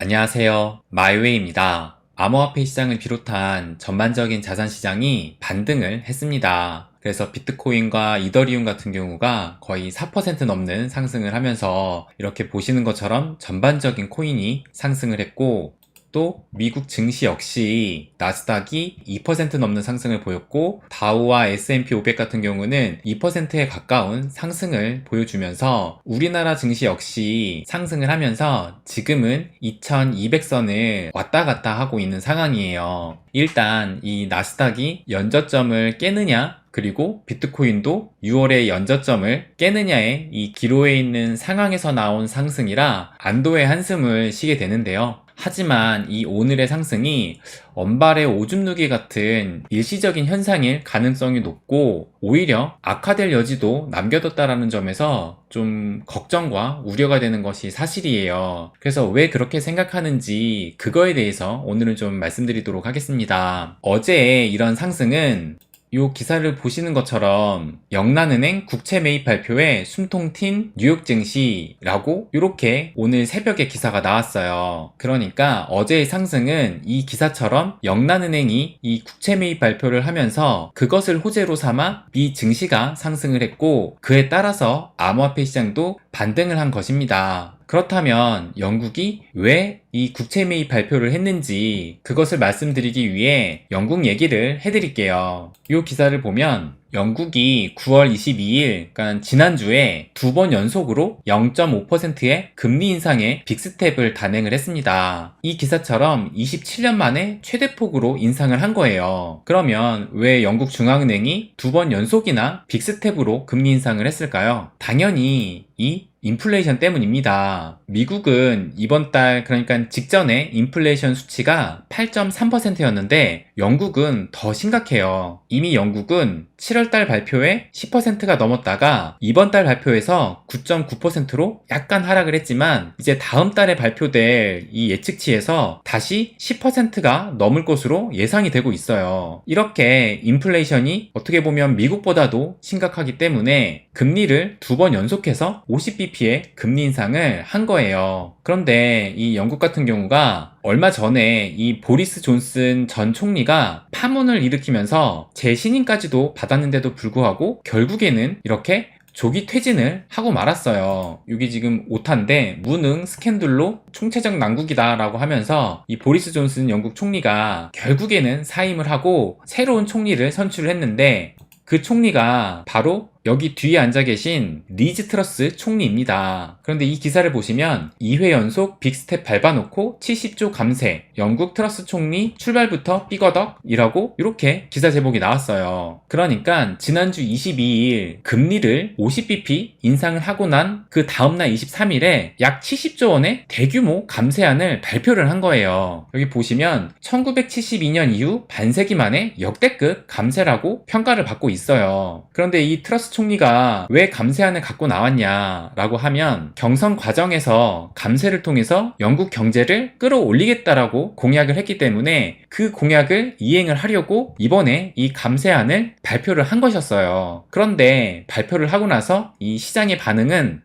안녕하세요. 마이웨이입니다. 암호화폐 시장을 비롯한 전반적인 자산 시장이 반등을 했습니다. 그래서 비트코인과 이더리움 같은 경우가 거의 4% 넘는 상승을 하면서 이렇게 보시는 것처럼 전반적인 코인이 상승을 했고, 또 미국 증시 역시 나스닥이 2% 넘는 상승을 보였고, 다우와 S&P 500 같은 경우는 2%에 가까운 상승을 보여주면서 우리나라 증시 역시 상승을 하면서 지금은 2200선을 왔다 갔다 하고 있는 상황이에요. 일단 이 나스닥이 연저점을 깨느냐, 그리고 비트코인도 6월에 연저점을 깨느냐의 이 기로에 있는 상황에서 나온 상승이라 안도의 한숨을 쉬게 되는데요. 하지만 이 오늘의 상승이 언발의 오줌 누기 같은 일시적인 현상일 가능성이 높고, 오히려 악화될 여지도 남겨뒀다라는 점에서 좀 걱정과 우려가 되는 것이 사실이에요. 그래서 왜 그렇게 생각하는지 그거에 대해서 오늘은 좀 말씀드리도록 하겠습니다. 어제 이런 상승은 이 기사를 보시는 것처럼 영란은행 국채 매입 발표에 숨통 튄 뉴욕 증시라고 이렇게 오늘 새벽에 기사가 나왔어요. 그러니까 어제의 상승은 이 기사처럼 영란은행이 이 국채 매입 발표를 하면서 그것을 호재로 삼아 미 증시가 상승을 했고, 그에 따라서 암호화폐 시장도 반등을 한 것입니다. 그렇다면 영국이 왜 이 국채 매입 발표를 했는지 그것을 말씀드리기 위해 영국 얘기를 해드릴게요. 이 기사를 보면 영국이 9월 22일, 그러니까 지난주에 두 번 연속으로 0.5%의 금리 인상의 빅스텝을 단행을 했습니다. 이 기사처럼 27년 만에 최대폭으로 인상을 한 거예요. 그러면 왜 영국 중앙은행이 두 번 연속이나 빅스텝으로 금리 인상을 했을까요? 당연히 이 인플레이션 때문입니다. 미국은 이번 달, 그러니까 직전에 인플레이션 수치가 8.3%였는데 영국은 더 심각해요. 이미 영국은 7월달 발표에 10%가 넘었다가 이번 달 발표에서 9.9%로 약간 하락을 했지만, 이제 다음 달에 발표될 이 예측치에서 다시 10%가 넘을 것으로 예상이 되고 있어요. 이렇게 인플레이션이 어떻게 보면 미국보다도 심각하기 때문에 금리를 두 번 연속해서 50bp의 금리 인상을 한 거예요. 그런데 이 영국 같은 경우가 얼마 전에 이 보리스 존슨 전 총리가 파문을 일으키면서 재신임까지도 받았는데도 불구하고 결국에는 이렇게 조기 퇴진을 하고 말았어요. 이게 지금 오타인데 무능 스캔들로 총체적 난국이다 라고 하면서 이 보리스 존슨 영국 총리가 결국에는 사임을 하고 새로운 총리를 선출을 했는데, 그 총리가 바로 여기 뒤에 앉아 계신 리즈 트러스 총리입니다. 그런데 이 기사를 보시면 2회 연속 빅스텝 밟아놓고 70조 감세, 영국 트러스 총리 출발부터 삐거덕이라고 이렇게 기사 제목이 나왔어요. 그러니까 지난주 22일 금리를 50bp 인상을 하고 난 그 다음날 23일에 약 70조 원의 대규모 감세안을 발표를 한 거예요. 여기 보시면 1972년 이후 반세기 만에 역대급 감세라고 평가를 받고 있어요. 그런데 이 트러스 총리가 왜 감세안을 갖고 나왔냐라고 하면, 경선 과정에서 감세를 통해서 영국 경제를 끌어올리겠다라고 공약을 했기 때문에 그 공약을 이행을 하려고 이번에 이 감세안을 발표를 한 것이었어요. 그런데 발표를 하고 나서 이 시장의 반응은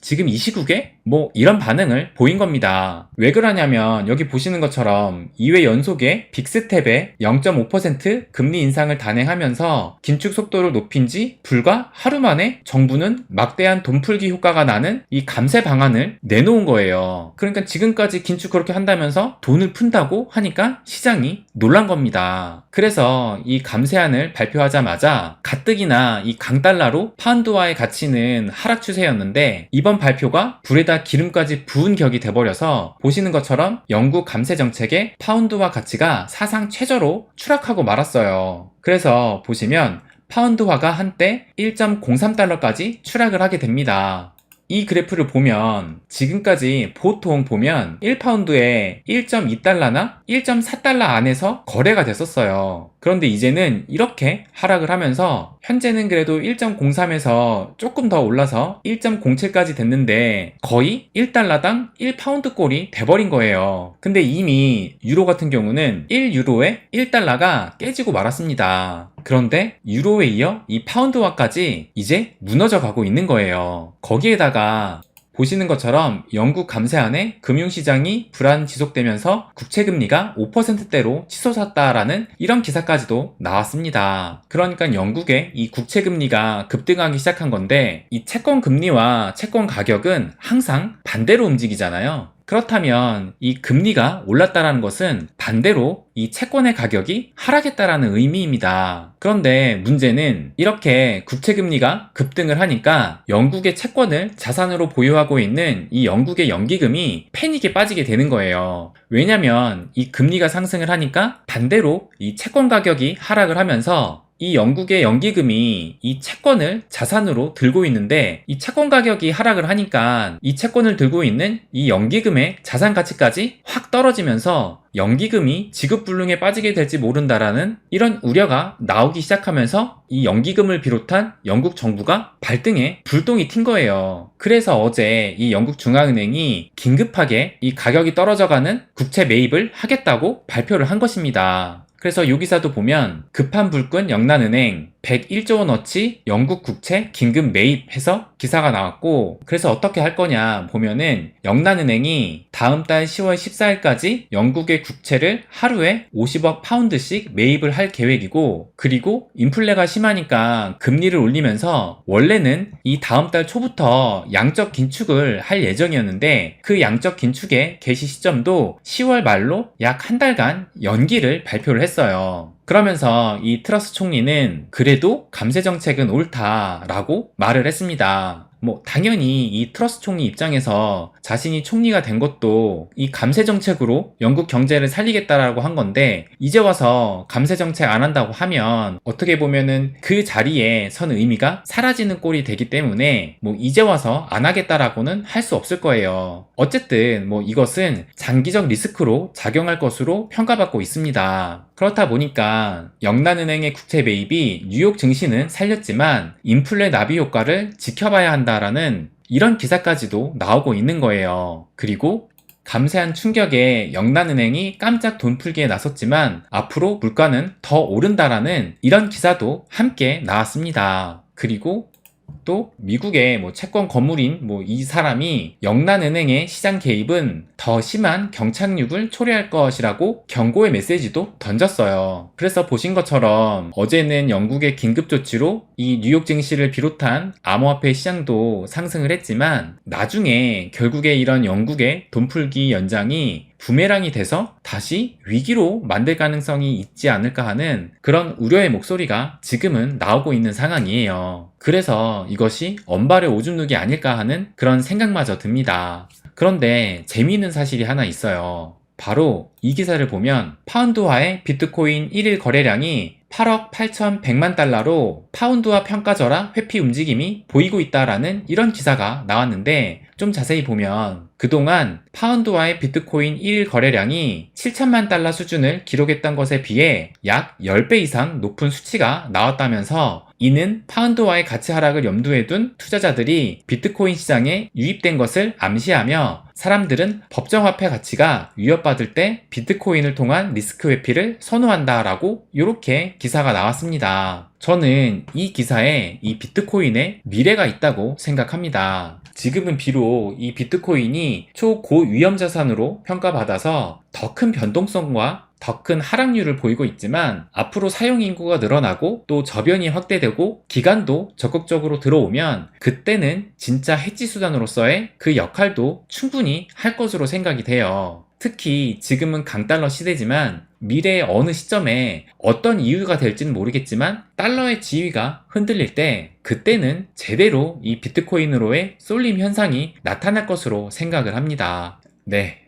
지금 이 시국에? 뭐 이런 반응을 보인 겁니다. 왜 그러냐면 여기 보시는 것처럼 2회 연속에 빅스텝에 0.5% 금리 인상을 단행하면서 긴축 속도를 높인 지 불과 하루 만에 정부는 막대한 돈풀기 효과가 나는 이 감세 방안을 내놓은 거예요. 그러니까 지금까지 긴축 그렇게 한다면서 돈을 푼다고 하니까 시장이 놀란 겁니다. 그래서 이 감세안을 발표하자마자 가뜩이나 이 강달러로 파운드화의 가치는 하락 추세였는데, 이번 발표가 불에다 기름까지 부은 격이 돼버려서 보시는 것처럼 영국 감세 정책의 파운드화 가치가 사상 최저로 추락하고 말았어요. 그래서 보시면 파운드화가 한때 1.03달러까지 추락을 하게 됩니다. 이 그래프를 보면 지금까지 보통 보면 1파운드에 1.2달러나 1.4달러 안에서 거래가 됐었어요. 그런데 이제는 이렇게 하락을 하면서 현재는 그래도 1.03에서 조금 더 올라서 1.07까지 됐는데 거의 1달러당 1파운드 꼴이 돼버린 거예요. 근데 이미 유로 같은 경우는 1유로에 1달러가 깨지고 말았습니다. 그런데 유로에 이어 이 파운드화까지 이제 무너져 가고 있는 거예요. 거기에다가 보시는 것처럼 영국 감세안에 금융시장이 불안 지속되면서 국채금리가 5%대로 치솟았다라는 이런 기사까지도 나왔습니다. 그러니까 영국의 이 국채금리가 급등하기 시작한 건데 이 채권 금리와 채권 가격은 항상 반대로 움직이잖아요. 그렇다면 이 금리가 올랐다라는 것은 반대로 이 채권의 가격이 하락했다라는 의미입니다. 그런데 문제는 이렇게 국채금리가 급등을 하니까 영국의 채권을 자산으로 보유하고 있는 이 영국의 연기금이 패닉에 빠지게 되는 거예요. 왜냐면 이 금리가 상승을 하니까 반대로 이 채권 가격이 하락을 하면서 이 영국의 연기금이 이 채권을 자산으로 들고 있는데 이 채권 가격이 하락을 하니까 이 채권을 들고 있는 이 연기금의 자산 가치까지 확 떨어지면서 연기금이 지급불능에 빠지게 될지 모른다라는 이런 우려가 나오기 시작하면서 이 연기금을 비롯한 영국 정부가 발등에 불똥이 튄 거예요. 그래서 어제 이 영국 중앙은행이 긴급하게 이 가격이 떨어져가는 국채 매입을 하겠다고 발표를 한 것입니다. 그래서 이 기사도 보면 급한 불끈 영란은행 101조 원어치 영국 국채 긴급 매입해서 기사가 나왔고, 그래서 어떻게 할 거냐 보면은 영란은행이 다음 달 10월 14일까지 영국의 국채를 하루에 50억 파운드씩 매입을 할 계획이고, 그리고 인플레가 심하니까 금리를 올리면서 원래는 이 다음 달 초부터 양적 긴축을 할 예정이었는데 그 양적 긴축의 개시 시점도 10월 말로 약 한 달간 연기를 발표를 했어요. 그러면서 이 트러스 총리는 그래도 감세 정책은 옳다라고 말을 했습니다. 당연히 이 트러스 총리 입장에서 자신이 총리가 된 것도 이 감세 정책으로 영국 경제를 살리겠다라고 한 건데, 이제 와서 감세 정책 안 한다고 하면 어떻게 보면은 그 자리에 선 의미가 사라지는 꼴이 되기 때문에 이제 와서 안 하겠다라고는 할 수 없을 거예요. 어쨌든 이것은 장기적 리스크로 작용할 것으로 평가받고 있습니다. 그렇다 보니까 영란은행의 국채 매입이 뉴욕 증시는 살렸지만 인플레 나비 효과를 지켜봐야 한다라는 이런 기사까지도 나오고 있는 거예요. 그리고 감세한 충격에 영란은행이 깜짝 돈풀기에 나섰지만 앞으로 물가는 더 오른다라는 이런 기사도 함께 나왔습니다. 그리고 또 미국의 채권 거물인 이 사람이 영란은행의 시장 개입은 더 심한 경착륙을 초래할 것이라고 경고의 메시지도 던졌어요. 그래서 보신 것처럼 어제는 영국의 긴급 조치로 이 뉴욕 증시를 비롯한 암호화폐 시장도 상승을 했지만 나중에 결국에 이런 영국의 돈풀기 연장이 부메랑이 돼서 다시 위기로 만들 가능성이 있지 않을까 하는 그런 우려의 목소리가 지금은 나오고 있는 상황이에요. 그래서 이것이 언발의 오줌 누기 아닐까 하는 그런 생각마저 듭니다. 그런데 재미있는 사실이 하나 있어요. 바로 이 기사를 보면 파운드화의 비트코인 1일 거래량이 8억 8,100만 달러로 파운드화 평가절하 회피 움직임이 보이고 있다라는 이런 기사가 나왔는데, 좀 자세히 보면 그동안 파운드화의 비트코인 1일 거래량이 7천만 달러 수준을 기록했던 것에 비해 약 10배 이상 높은 수치가 나왔다면서, 이는 파운드화의 가치 하락을 염두에 둔 투자자들이 비트코인 시장에 유입된 것을 암시하며 사람들은 법정화폐 가치가 위협받을 때 비트코인을 통한 리스크 회피를 선호한다라고 이렇게 기사가 나왔습니다. 저는 이 기사에 이 비트코인에 미래가 있다고 생각합니다. 지금은 비록 이 비트코인이 초고위험 자산으로 평가받아서 더 큰 변동성과 더 큰 하락률을 보이고 있지만 앞으로 사용 인구가 늘어나고 또 저변이 확대되고 기관도 적극적으로 들어오면 그때는 진짜 해지 수단으로서의 그 역할도 충분히 할 것으로 생각이 돼요. 특히 지금은 강달러 시대지만 미래의 어느 시점에 어떤 이유가 될지는 모르겠지만 달러의 지위가 흔들릴 때 그때는 제대로 이 비트코인으로의 쏠림 현상이 나타날 것으로 생각을 합니다. 네.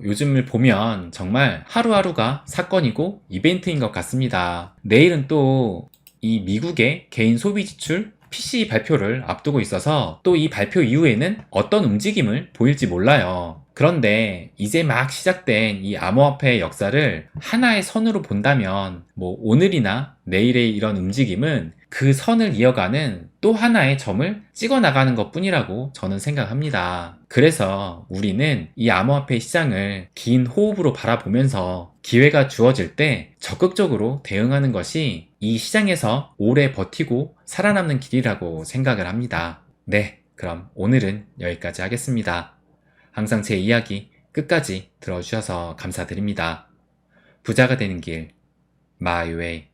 요즘을 보면 정말 하루하루가 사건이고 이벤트인 것 같습니다. 내일은 또 이 미국의 개인 소비 지출 PCE 발표를 앞두고 있어서 또 이 발표 이후에는 어떤 움직임을 보일지 몰라요. 그런데 이제 막 시작된 이 암호화폐의 역사를 하나의 선으로 본다면 오늘이나 내일의 이런 움직임은 그 선을 이어가는 또 하나의 점을 찍어 나가는 것 뿐이라고 저는 생각합니다. 그래서 우리는 이 암호화폐 시장을 긴 호흡으로 바라보면서 기회가 주어질 때 적극적으로 대응하는 것이 이 시장에서 오래 버티고 살아남는 길이라고 생각을 합니다. 네. 그럼 오늘은 여기까지 하겠습니다. 항상 제 이야기 끝까지 들어주셔서 감사드립니다. 부자가 되는 길, My Way.